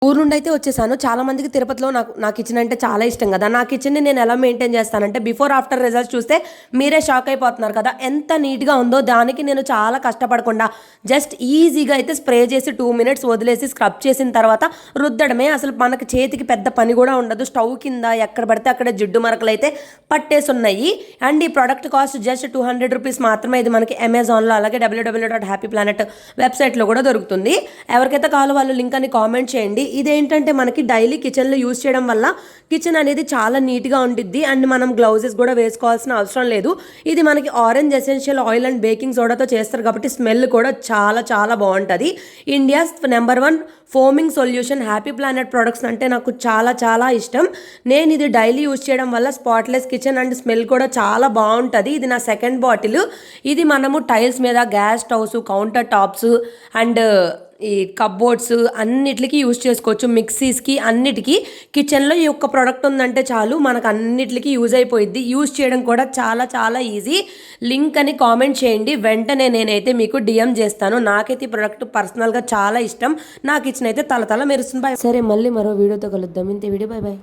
ఊరు నుండైతే వచ్చేసాను. చాలా మందికి తిరుపతిలో నా కిచెన్ అంటే చాలా ఇష్టం గదా! నా కిచెన్‌ని నేను ఎలా మెయింటైన్ చేస్తానంటే బిఫోర్, ఆఫ్టర్ రిజల్ట్స్ చూస్తే మీరే షాక్ అయిపోతున్నారు కదా! ఎంత నీట్‌గా ఉందో దానికి నేను చాలా కష్టపడకుండా జస్ట్ ఈజీగా అయితే స్ప్రే చేసి 2 మినిట్స్ వదిలేసి స్క్రబ్ చేసిన తర్వాత రుద్దడమే. అసలు మనకి చేతికి పెద్ద పని గూడా ఉండదు. స్టవ్ కింద ఎక్కడ పడితే అక్కడ జిడ్డు మరకలైతే పట్టేసున్నాయి. అండ్ ఈ ప్రొడక్ట్ కాస్ట్ జస్ట్ ₹200 మాత్రమే. ఇది మనకి అమెజాన్‌లో అలాగే www.happyplanet వెబ్‌సైట్‌లో కూడా దొరుకుతుంది. ఎవరికైతే కావాలో వాళ్ళు లింక్ అని కామెంట్ చేయండి. ఇదేంటంటే మనకి డైలీ కిచెన్లో యూజ్ చేయడం వల్ల కిచెన్ అనేది చాలా నీట్గా ఉండిద్ది. అండ్ మనం గ్లౌజెస్ కూడా వేసుకోవాల్సిన అవసరం లేదు. ఇది మనకి orange essential oil and baking సోడాతో చేస్తారు కాబట్టి స్మెల్ కూడా చాలా చాలా బాగుంటుంది. India's number 1 foaming solution Happy Planet products అంటే నాకు చాలా చాలా ఇష్టం. నేను ఇది డైలీ యూజ్ చేయడం వల్ల స్పాట్లెస్ కిచెన్ అండ్ స్మెల్ కూడా చాలా బాగుంటుంది. ఇది నా సెకండ్ బాటిల్. ఇది మనము టైల్స్ మీద, gas stoves, counter tops and ఈ కప్బోర్డ్స్ అన్నిటికి యూజ్ చేసుకోవచ్చు. మిక్సీస్కి అన్నిటికీ కిచెన్లో ఈ ఒక్క ప్రోడక్ట్ ఉందంటే చాలు మనకు అన్నిటికీ యూజ్ అయిపోయిద్ది. యూజ్ చేయడం కూడా చాలా చాలా ఈజీ. లింక్ అని కామెంట్ చేయండి, వెంటనే నేనైతే మీకు డిఎం చేస్తాను. నాకైతే ఈ ప్రోడక్ట్ పర్సనల్గా చాలా ఇష్టం. నా కిచెన్ అయితే తల మెరుస్తుంది. సరే, మళ్ళీ మరో వీడియోతో కలుద్దాం. ఇంత వీడియో, బై బై.